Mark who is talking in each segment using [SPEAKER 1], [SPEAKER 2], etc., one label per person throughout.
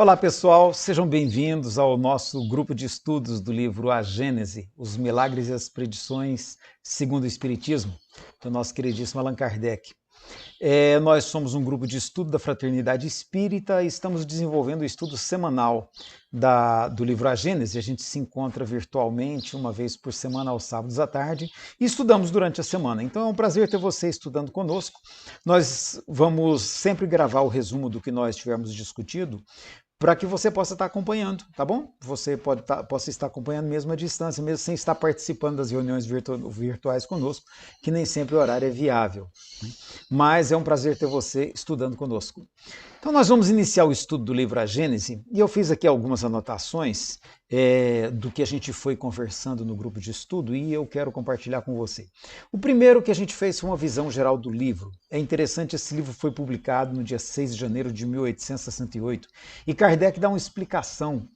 [SPEAKER 1] Olá pessoal, sejam bem-vindos ao nosso grupo de estudos do livro A Gênese, os Milagres e as Predições segundo o Espiritismo, do nosso queridíssimo Allan Kardec. Nós somos um grupo de estudo da Fraternidade Espírita e estamos desenvolvendo o estudo semanal do livro A Gênese. A gente se encontra virtualmente uma vez por semana aos sábados à tarde e estudamos durante a semana. Então é um prazer ter você estudando conosco. Nós vamos sempre gravar o resumo do que nós tivermos discutido para que você possa estar acompanhando, tá bom? Você possa estar acompanhando mesmo à distância, mesmo sem estar participando das reuniões virtuais conosco, que nem sempre o horário é viável. Mas é um prazer ter você estudando conosco. Então nós vamos iniciar o estudo do livro A Gênese, e eu fiz aqui algumas anotações do que a gente foi conversando no grupo de estudo e eu quero compartilhar com você. O primeiro que a gente fez foi uma visão geral do livro. É interessante, esse livro foi publicado no dia 6 de janeiro de 1868 e Kardec dá uma explicação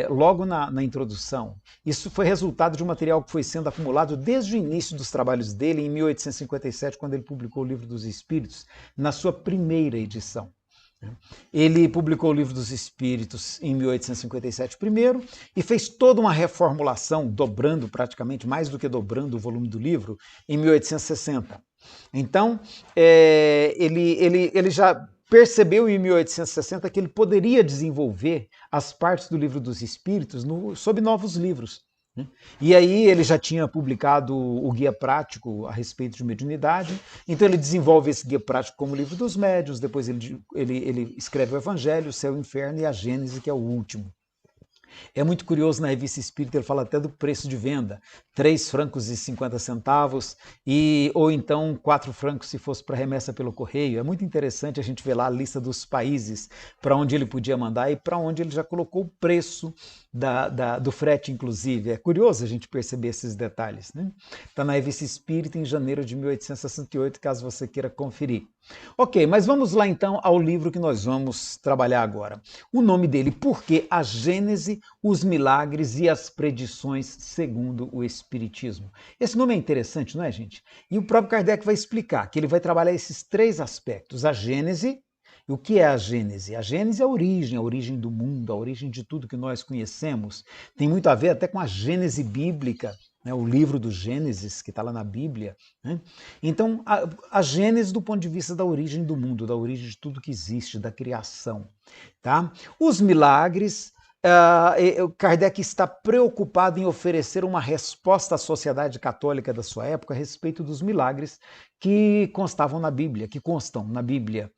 [SPEAKER 1] logo na introdução. Isso foi resultado de um material que foi sendo acumulado desde o início dos trabalhos dele, em 1857, quando ele publicou o Livro dos Espíritos, na sua primeira edição. Ele publicou o Livro dos Espíritos em 1857 primeiro e fez toda uma reformulação, dobrando praticamente, mais do que dobrando o volume do livro, em 1860. Então, ele já percebeu em 1860 que ele poderia desenvolver as partes do Livro dos Espíritos sob novos livros. E aí ele já tinha publicado o Guia Prático a respeito de mediunidade, então ele desenvolve esse Guia Prático como Livro dos Médiuns, depois ele escreve o Evangelho, o Céu e o Inferno e a Gênese, que é o último. É muito curioso, na Revista Espírita ele fala até do preço de venda, 3 francos e 50 centavos, ou então 4 francos se fosse para remessa pelo correio. É muito interessante a gente ver lá a lista dos países para onde ele podia mandar e para onde ele já colocou o preço do frete, inclusive. É curioso a gente perceber esses detalhes, né? Está na Revista Espírita em janeiro de 1868, caso você queira conferir. Ok, mas vamos lá então ao livro que nós vamos trabalhar agora. O nome dele, Por que a Gênese, os Milagres e as Predições segundo o Espiritismo. Esse nome é interessante, não é, gente? E o próprio Kardec vai explicar que ele vai trabalhar esses 3 aspectos. A Gênese. E o que é a Gênese? A Gênese é a origem do mundo, a origem de tudo que nós conhecemos. Tem muito a ver até com a Gênese bíblica, né? O livro do Gênesis, que está lá na Bíblia. Né? Então, a Gênese do ponto de vista da origem do mundo, da origem de tudo que existe, da criação. Tá? Os milagres, Kardec está preocupado em oferecer uma resposta à sociedade católica da sua época a respeito dos milagres que constavam na Bíblia, que constam na Bíblia.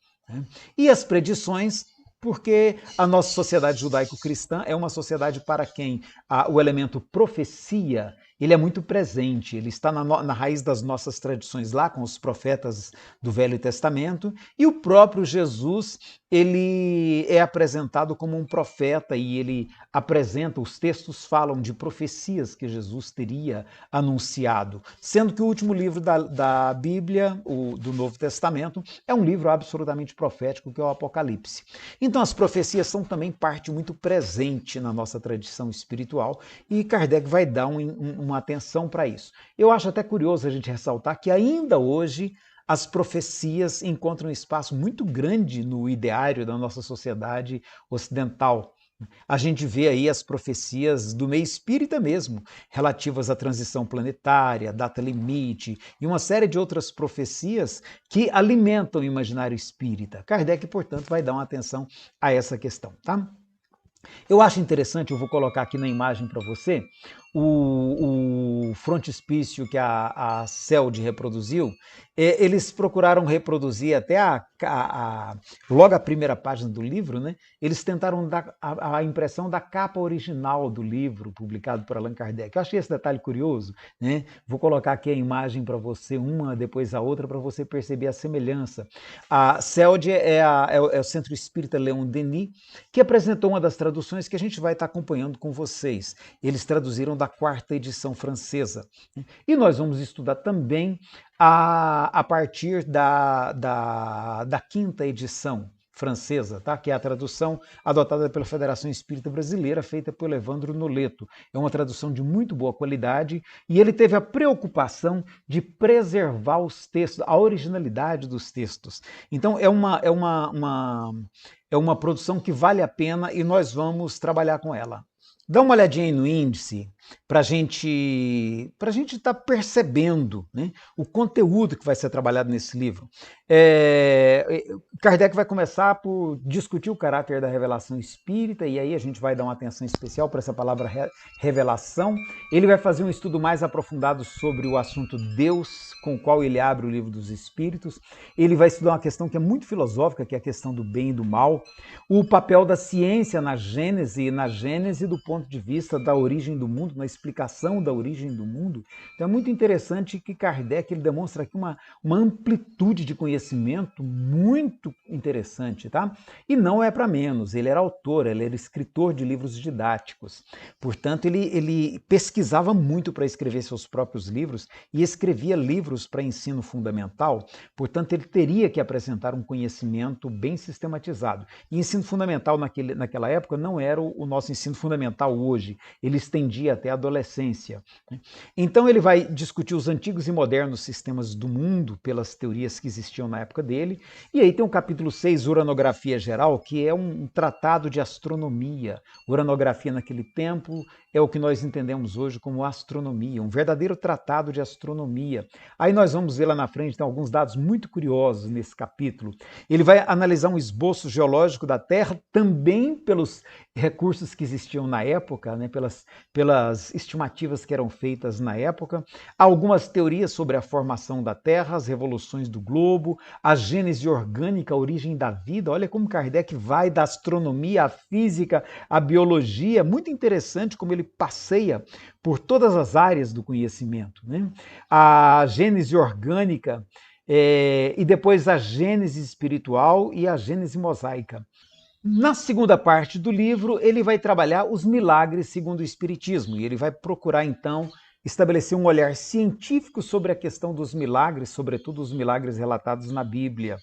[SPEAKER 1] E as predições, porque a nossa sociedade judaico-cristã é uma sociedade para quem o elemento profecia ele é muito presente, ele está na raiz das nossas tradições lá com os profetas do Velho Testamento, e o próprio Jesus ele é apresentado como um profeta e ele apresenta, os textos falam de profecias que Jesus teria anunciado, sendo que o último livro da Bíblia, do Novo Testamento, é um livro absolutamente profético, que é o Apocalipse. Então as profecias são também parte muito presente na nossa tradição espiritual e Kardec vai dar uma atenção para isso. Eu acho até curioso a gente ressaltar que ainda hoje as profecias encontram um espaço muito grande no ideário da nossa sociedade ocidental. A gente vê aí as profecias do meio espírita mesmo, relativas à transição planetária, data limite e uma série de outras profecias que alimentam o imaginário espírita. Kardec, portanto, vai dar uma atenção a essa questão, tá? Eu acho interessante, eu vou colocar aqui na imagem para você, o frontispício que a CELD reproduziu. Eles procuraram reproduzir até logo a primeira página do livro, né? Eles tentaram dar a impressão da capa original do livro, publicado por Allan Kardec. Eu achei esse detalhe curioso, né? Vou colocar aqui a imagem para você, uma depois a outra, para você perceber a semelhança. A CELD é o Centro Espírita Leon Denis, que apresentou uma das traduções que a gente vai estar acompanhando com vocês. Eles traduziram da 4ª edição francesa. E nós vamos estudar também a partir da 5ª edição francesa, tá? Que é a tradução adotada pela Federação Espírita Brasileira, feita pelo Evandro Noleto. É uma tradução de muito boa qualidade e ele teve a preocupação de preservar os textos, a originalidade dos textos. Então é uma produção que vale a pena e nós vamos trabalhar com ela. Dá uma olhadinha aí no índice para a gente estar percebendo, né, o conteúdo que vai ser trabalhado nesse livro. Kardec vai começar por discutir o caráter da revelação espírita, e aí a gente vai dar uma atenção especial para essa palavra revelação. Ele vai fazer um estudo mais aprofundado sobre o assunto Deus, com o qual ele abre o livro dos Espíritos. Ele vai estudar uma questão que é muito filosófica, que é a questão do bem e do mal, o papel da ciência na Gênese do ponto de vista da origem do mundo, na explicação da origem do mundo. Então é muito interessante que Kardec ele demonstra aqui uma amplitude de conhecimento muito interessante, tá? E não é para menos, ele era autor, ele era escritor de livros didáticos. Portanto, ele pesquisava muito para escrever seus próprios livros e escrevia livros para ensino fundamental. Portanto, ele teria que apresentar um conhecimento bem sistematizado. E ensino fundamental naquela época não era o nosso ensino fundamental hoje, ele estendia até a adolescência. Então ele vai discutir os antigos e modernos sistemas do mundo pelas teorias que existiam na época dele, e aí tem o capítulo 6, Uranografia Geral, que é um tratado de astronomia. Uranografia naquele tempo é o que nós entendemos hoje como astronomia, um verdadeiro tratado de astronomia. Aí nós vamos ver lá na frente, tem alguns dados muito curiosos nesse capítulo. Ele vai analisar um esboço geológico da Terra, também pelos recursos que existiam na época, né, pelas estimativas que eram feitas na época, algumas teorias sobre a formação da Terra, as revoluções do globo, a gênese orgânica, a origem da vida. Olha como Kardec vai da astronomia à física, à biologia. Muito interessante como ele passeia por todas as áreas do conhecimento, né? A gênese orgânica e depois a gênese espiritual e a gênese mosaica. Na segunda parte do livro, ele vai trabalhar os milagres segundo o Espiritismo, e ele vai procurar, então, estabelecer um olhar científico sobre a questão dos milagres, sobretudo os milagres relatados na Bíblia,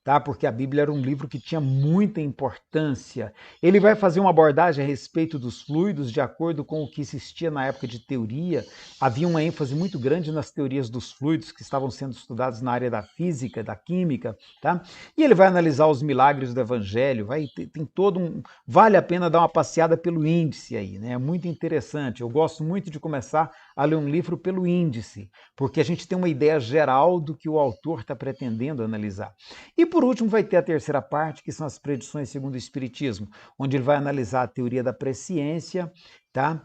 [SPEAKER 1] tá? Porque a Bíblia era um livro que tinha muita importância. Ele vai fazer uma abordagem a respeito dos fluidos, de acordo com o que existia na época de teoria. Havia uma ênfase muito grande nas teorias dos fluidos que estavam sendo estudados na área da física, da química, tá? E ele vai analisar os milagres do Evangelho, tem todo um... Vale a pena dar uma passeada pelo índice aí, né? É muito interessante. Eu gosto muito de começar a ler um livro pelo índice, porque a gente tem uma ideia geral do que o autor está pretendendo analisar. E por último vai ter a terceira parte, que são as predições segundo o Espiritismo, onde ele vai analisar a teoria da presciência, tá?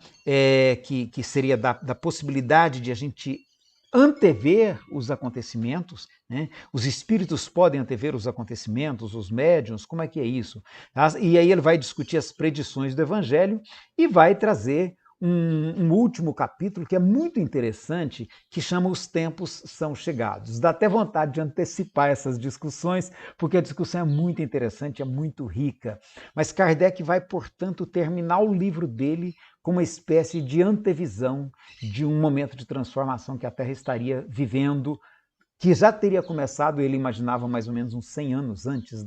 [SPEAKER 1] Que seria da possibilidade de a gente antever os acontecimentos, né? Os espíritos podem antever os acontecimentos, os médiuns, como é que é isso? E aí ele vai discutir as predições do Evangelho e vai trazer um último capítulo que é muito interessante, que chama Os Tempos São Chegados. Dá até vontade de antecipar essas discussões, porque a discussão é muito interessante, é muito rica. Mas Kardec vai, portanto, terminar o livro dele com uma espécie de antevisão de um momento de transformação que a Terra estaria vivendo, que já teria começado, ele imaginava mais ou menos uns 100 anos antes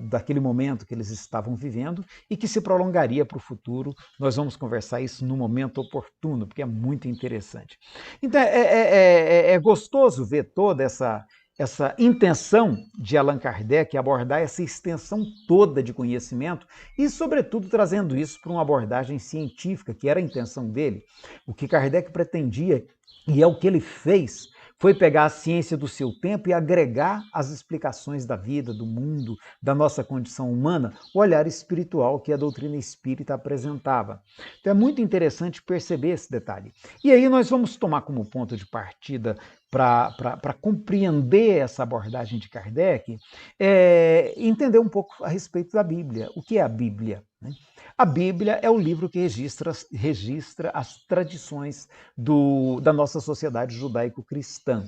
[SPEAKER 1] daquele momento que eles estavam vivendo e que se prolongaria para o futuro. Nós vamos conversar isso no momento oportuno, porque é muito interessante. Então, é gostoso ver toda essa intenção de Allan Kardec abordar essa extensão toda de conhecimento e, sobretudo, trazendo isso para uma abordagem científica, que era a intenção dele. O que Kardec pretendia, e é o que ele fez, foi pegar a ciência do seu tempo e agregar as explicações da vida, do mundo, da nossa condição humana, o olhar espiritual que a doutrina espírita apresentava. Então é muito interessante perceber esse detalhe. E aí nós vamos tomar como ponto de partida para compreender essa abordagem de Kardec, entender um pouco a respeito da Bíblia. O que é a Bíblia, né? A Bíblia é o livro que registra as tradições da nossa sociedade judaico-cristã.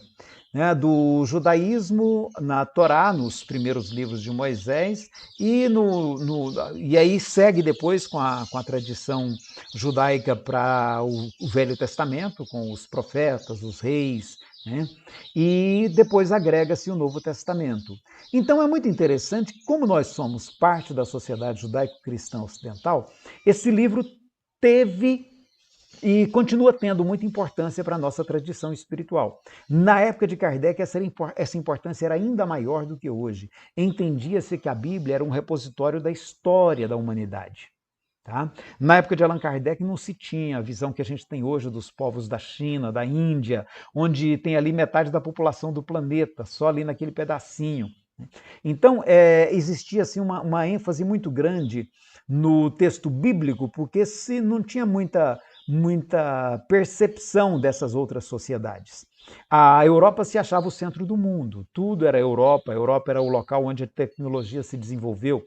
[SPEAKER 1] Né? Do judaísmo na Torá, nos primeiros livros de Moisés, e aí segue depois com a tradição judaica para o Velho Testamento, com os profetas, os reis, né? E depois agrega-se o Novo Testamento. Então é muito interessante que, como nós somos parte da sociedade judaico-cristã ocidental, esse livro teve e continua tendo muita importância para a nossa tradição espiritual. Na época de Kardec, essa importância era ainda maior do que hoje. Entendia-se que a Bíblia era um repositório da história da humanidade. Tá? Na época de Allan Kardec não se tinha a visão que a gente tem hoje dos povos da China, da Índia, onde tem ali metade da população do planeta, só ali naquele pedacinho. Então, existia assim, uma ênfase muito grande no texto bíblico, porque se não tinha muita percepção dessas outras sociedades. A Europa se achava o centro do mundo, tudo era Europa, a Europa era o local onde a tecnologia se desenvolveu,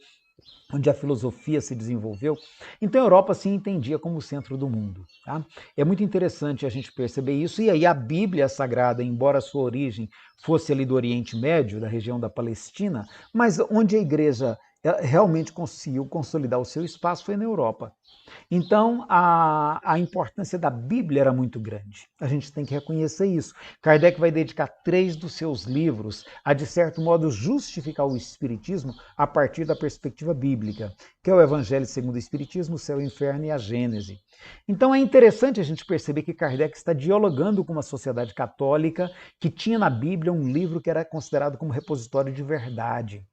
[SPEAKER 1] onde a filosofia se desenvolveu. Então a Europa se entendia como o centro do mundo. Tá? É muito interessante a gente perceber isso, e aí a Bíblia Sagrada, embora a sua origem fosse ali do Oriente Médio, da região da Palestina, mas onde a igreja realmente conseguiu consolidar o seu espaço foi na Europa. Então, a importância da Bíblia era muito grande. A gente tem que reconhecer isso. Kardec vai dedicar 3 dos seus livros a, de certo modo, justificar o Espiritismo a partir da perspectiva bíblica, que é o Evangelho segundo o Espiritismo, o Céu e o Inferno e a Gênese. Então, é interessante a gente perceber que Kardec está dialogando com uma sociedade católica que tinha na Bíblia um livro que era considerado como repositório de verdade.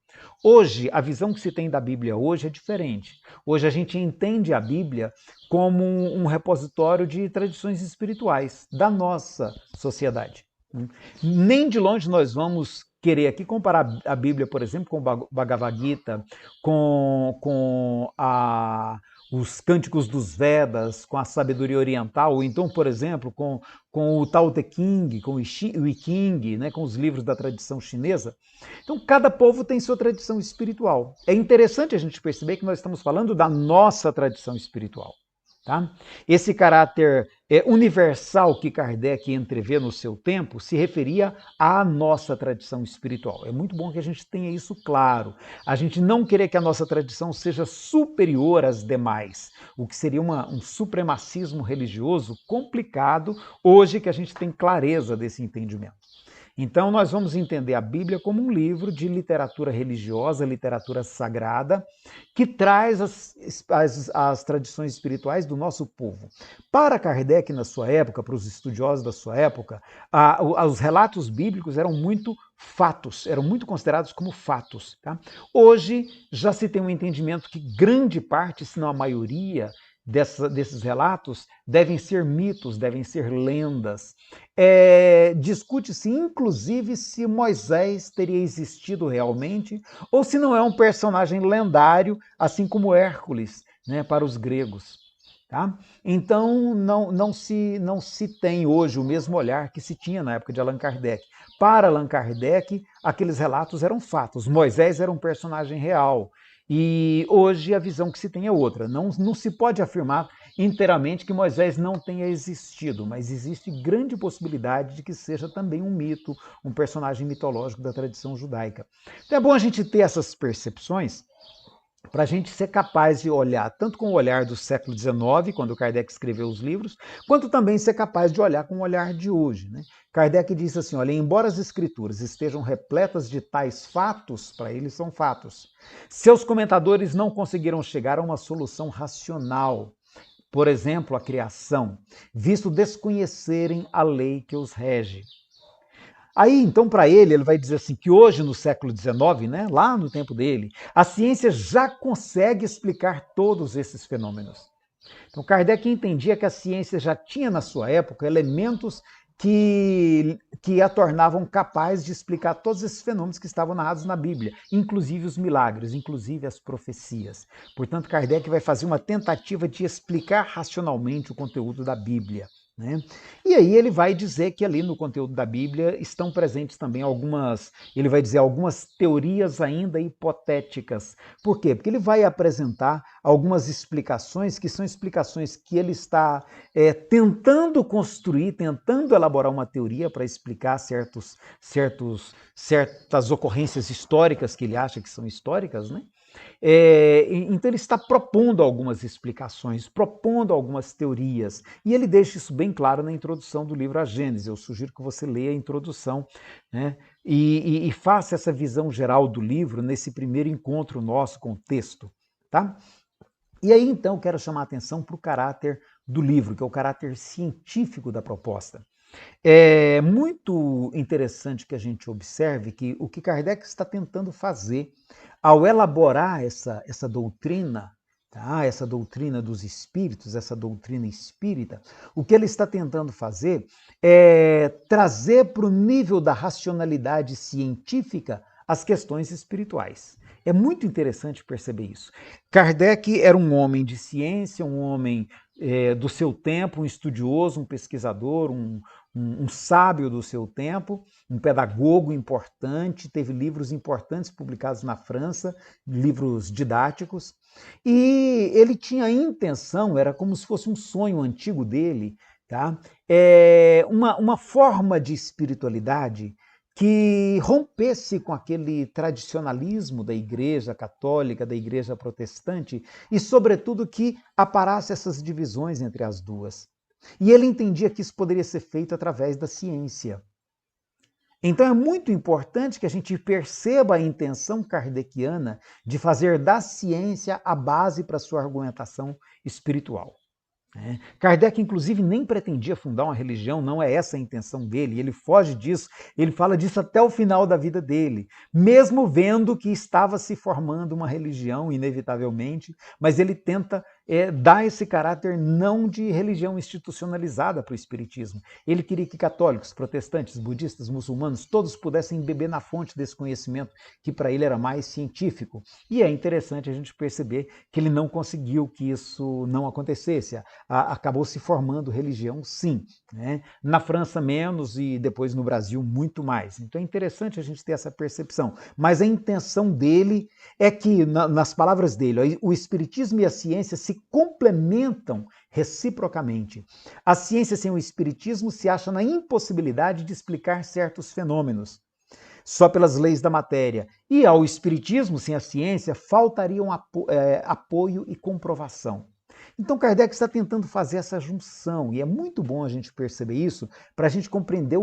[SPEAKER 1] Hoje, a visão que se tem da Bíblia hoje é diferente. Hoje a gente entende a Bíblia como um repositório de tradições espirituais da nossa sociedade. Nem de longe nós vamos querer aqui comparar a Bíblia, por exemplo, com o Bhagavad Gita, com os cânticos dos Vedas, com a sabedoria oriental, ou então, por exemplo, com o Tao Te Ching, com o I Ching, né, com os livros da tradição chinesa. Então, cada povo tem sua tradição espiritual. É interessante a gente perceber que nós estamos falando da nossa tradição espiritual. Tá? Esse caráter universal que Kardec entrevê no seu tempo se referia à nossa tradição espiritual. É muito bom que a gente tenha isso claro. A gente não querer que a nossa tradição seja superior às demais, o que seria um supremacismo religioso complicado hoje que a gente tem clareza desse entendimento. Então, nós vamos entender a Bíblia como um livro de literatura religiosa, literatura sagrada, que traz as tradições espirituais do nosso povo. Para Kardec, na sua época, para os estudiosos da sua época, os relatos bíblicos eram muito fatos, eram muito considerados como fatos. Tá? Hoje, já se tem um entendimento que grande parte, se não a maioria, desses relatos devem ser mitos, devem ser lendas. Discute-se, inclusive, se Moisés teria existido realmente ou se não é um personagem lendário, assim como Hércules, né, para os gregos. Tá? Então, não se tem hoje o mesmo olhar que se tinha na época de Allan Kardec. Para Allan Kardec, aqueles relatos eram fatos. Moisés era um personagem real. E hoje a visão que se tem é outra. Não se pode afirmar inteiramente que Moisés não tenha existido, mas existe grande possibilidade de que seja também um mito, um personagem mitológico da tradição judaica. Então é bom a gente ter essas percepções para a gente ser capaz de olhar tanto com o olhar do século XIX, quando Kardec escreveu os livros, quanto também ser capaz de olhar com o olhar de hoje. Né? Kardec diz assim, olha, embora as escrituras estejam repletas de tais fatos, para eles são fatos, seus comentadores não conseguiram chegar a uma solução racional, por exemplo, a criação, visto desconhecerem a lei que os rege. Aí, então, para ele vai dizer assim que hoje, no século XIX, né, lá no tempo dele, a ciência já consegue explicar todos esses fenômenos. Então, Kardec entendia que a ciência já tinha, na sua época, elementos que a tornavam capaz de explicar todos esses fenômenos que estavam narrados na Bíblia, inclusive os milagres, inclusive as profecias. Portanto, Kardec vai fazer uma tentativa de explicar racionalmente o conteúdo da Bíblia. Né? E aí ele vai dizer que ali no conteúdo da Bíblia estão presentes também algumas teorias ainda hipotéticas. Por quê? Porque ele vai apresentar algumas explicações que são explicações que ele está tentando construir, tentando elaborar uma teoria para explicar certas ocorrências históricas que ele acha que são históricas, né? Então ele está propondo algumas explicações, propondo algumas teorias, e ele deixa isso bem claro na introdução do livro A Gênese. Eu sugiro que você leia a introdução, né, e faça essa visão geral do livro nesse primeiro encontro nosso com o texto, tá? E aí, então, quero chamar a atenção para o caráter do livro, que é o caráter científico da proposta. É muito interessante que a gente observe que o que Kardec está tentando fazer ao elaborar essa doutrina, tá? Essa doutrina dos espíritos, essa doutrina espírita, o que ele está tentando fazer é trazer para o nível da racionalidade científica as questões espirituais. É muito interessante perceber isso. Kardec era um homem de ciência, um homem do seu tempo, um estudioso, um pesquisador, um sábio do seu tempo, um pedagogo importante, teve livros importantes publicados na França, livros didáticos, e ele tinha a intenção, era como se fosse um sonho antigo dele, tá? Uma forma de espiritualidade que rompesse com aquele tradicionalismo da Igreja Católica, da Igreja Protestante, e, sobretudo, que aparasse essas divisões entre as duas. E ele entendia que isso poderia ser feito através da ciência. Então é muito importante que a gente perceba a intenção kardeciana de fazer da ciência a base para a sua argumentação espiritual. Kardec, inclusive, nem pretendia fundar uma religião, não é essa a intenção dele, ele foge disso, ele fala disso até o final da vida dele, mesmo vendo que estava se formando uma religião, inevitavelmente, mas ele tenta dar esse caráter não de religião institucionalizada para o espiritismo. Ele queria que católicos, protestantes, budistas, muçulmanos, todos pudessem beber na fonte desse conhecimento, que para ele era mais científico. E é interessante a gente perceber que ele não conseguiu que isso não acontecesse. Acabou se formando religião, sim. Né? Na França menos e depois no Brasil muito mais. Então é interessante a gente ter essa percepção. Mas a intenção dele é que, nas palavras dele, o espiritismo e a ciência se complementam reciprocamente. A ciência sem o espiritismo se acha na impossibilidade de explicar certos fenômenos, só pelas leis da matéria. E ao espiritismo, sem a ciência, faltariam apoio e comprovação. Então Kardec está tentando fazer essa junção, e é muito bom a gente perceber isso para a gente compreender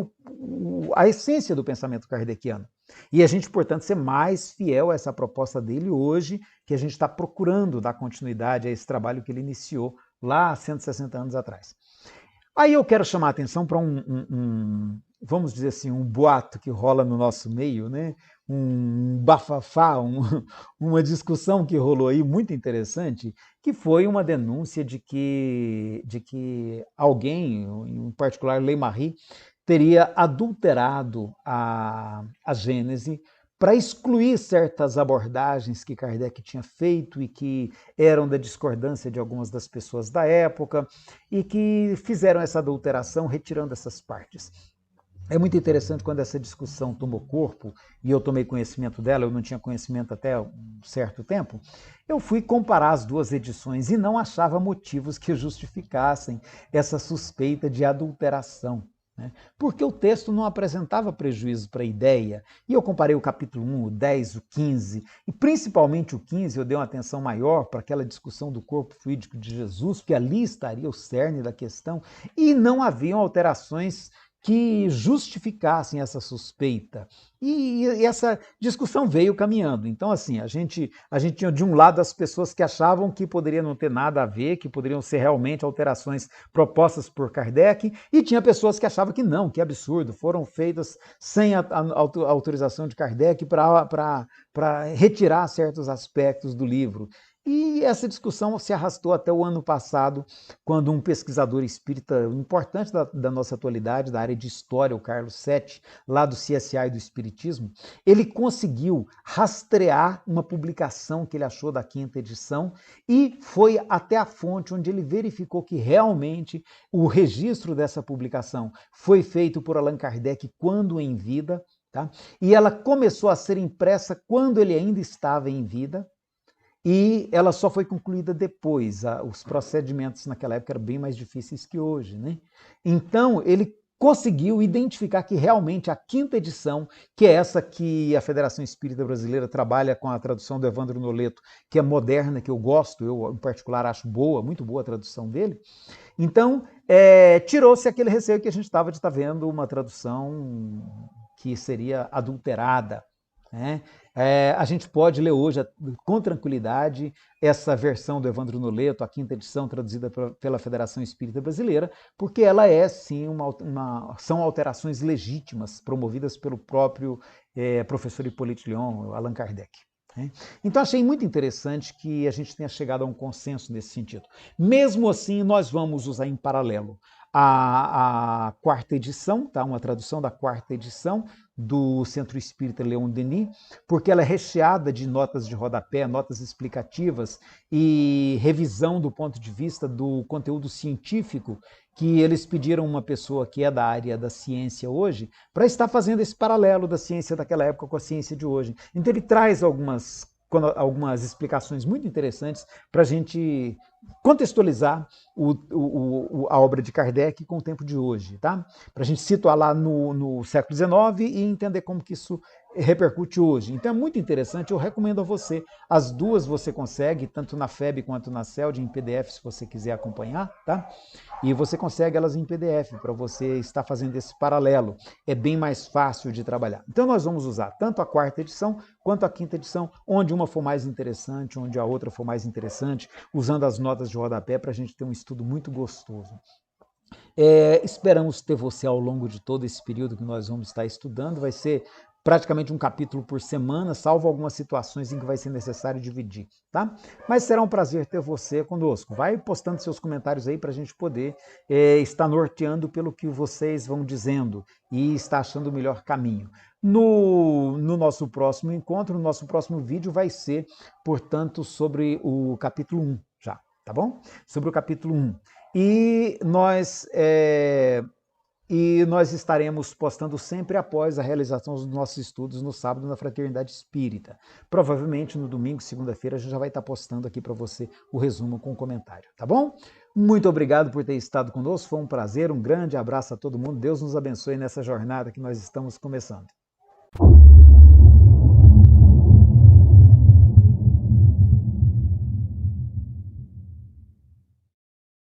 [SPEAKER 1] a essência do pensamento kardeciano. E a gente, portanto, ser mais fiel a essa proposta dele hoje, que a gente está procurando dar continuidade a esse trabalho que ele iniciou lá há 160 anos atrás. Aí eu quero chamar a atenção para vamos dizer assim, um boato que rola no nosso meio, né? Um bafafá, uma discussão que rolou aí muito interessante, que foi uma denúncia de que alguém, em particular Leymarie, teria adulterado a Gênese para excluir certas abordagens que Kardec tinha feito e que eram da discordância de algumas das pessoas da época e que fizeram essa adulteração retirando essas partes. É muito interessante quando essa discussão tomou corpo, e eu tomei conhecimento dela, eu não tinha conhecimento até um certo tempo, eu fui comparar as duas edições e não achava motivos que justificassem essa suspeita de adulteração. Porque o texto não apresentava prejuízo para a ideia. E eu comparei o capítulo 1, o 10, o 15, e principalmente o 15, eu dei uma atenção maior para aquela discussão do corpo fluídico de Jesus, porque ali estaria o cerne da questão, e não haviam alterações que justificassem essa suspeita. E essa discussão veio caminhando. Então, assim, a gente tinha de um lado as pessoas que achavam que poderia não ter nada a ver, que poderiam ser realmente alterações propostas por Kardec, e tinha pessoas que achavam que não, que absurdo, foram feitas sem a autorização de Kardec para retirar certos aspectos do livro. E essa discussão se arrastou até o ano passado, quando um pesquisador espírita importante da nossa atualidade, da área de história, o Carlos Sete, lá do CSA e do Espiritismo, ele conseguiu rastrear uma publicação que ele achou da 5ª edição e foi até a fonte onde ele verificou que realmente o registro dessa publicação foi feito por Allan Kardec quando em vida, tá? E ela começou a ser impressa quando ele ainda estava em vida, e ela só foi concluída depois. Os procedimentos naquela época eram bem mais difíceis que hoje, né? Então, ele conseguiu identificar que realmente a quinta edição, que é essa que a Federação Espírita Brasileira trabalha com a tradução do Evandro Noleto, que é moderna, que eu gosto, eu em particular acho boa, muito boa a tradução dele. Então, tirou-se aquele receio que a gente estava de estar vendo uma tradução que seria adulterada, né? A gente pode ler hoje com tranquilidade essa versão do Evandro Noleto, a quinta edição traduzida pela Federação Espírita Brasileira, porque ela é sim são alterações legítimas promovidas pelo próprio professor Hippolyte Lyon, Allan Kardec. Então achei muito interessante que a gente tenha chegado a um consenso nesse sentido. Mesmo assim, nós vamos usar em paralelo a quarta edição, tá? Uma tradução da quarta edição do Centro Espírita Leon Denis, porque ela é recheada de notas de rodapé, notas explicativas e revisão do ponto de vista do conteúdo científico que eles pediram uma pessoa que é da área da ciência hoje para estar fazendo esse paralelo da ciência daquela época com a ciência de hoje. Então ele traz algumas explicações muito interessantes para a gente contextualizar a obra de Kardec com o tempo de hoje, tá? Para a gente situar lá no século XIX e entender como que isso repercute hoje. Então é muito interessante, eu recomendo a você. As duas você consegue, tanto na FEB quanto na CELD, em PDF, se você quiser acompanhar, tá? E você consegue elas em PDF para você estar fazendo esse paralelo. É bem mais fácil de trabalhar. Então nós vamos usar tanto a quarta edição quanto a quinta edição, onde uma for mais interessante, onde a outra for mais interessante, usando as notas de rodapé para a gente ter um estudo muito gostoso. Esperamos ter você ao longo de todo esse período que nós vamos estar estudando. Vai ser praticamente um capítulo por semana, salvo algumas situações em que vai ser necessário dividir, tá? Mas será um prazer ter você conosco. Vai postando seus comentários aí para a gente poder estar norteando pelo que vocês vão dizendo e estar achando o melhor caminho. No nosso próximo encontro, no nosso próximo vídeo vai ser, portanto, sobre o capítulo 1 já, tá bom? Sobre o capítulo 1. E nós estaremos postando sempre após a realização dos nossos estudos no sábado na Fraternidade Espírita. Provavelmente no domingo, segunda-feira, a gente já vai estar postando aqui para você o resumo com comentário, tá bom? Muito obrigado por ter estado conosco, foi um prazer, um grande abraço a todo mundo, Deus nos abençoe nessa jornada que nós estamos começando.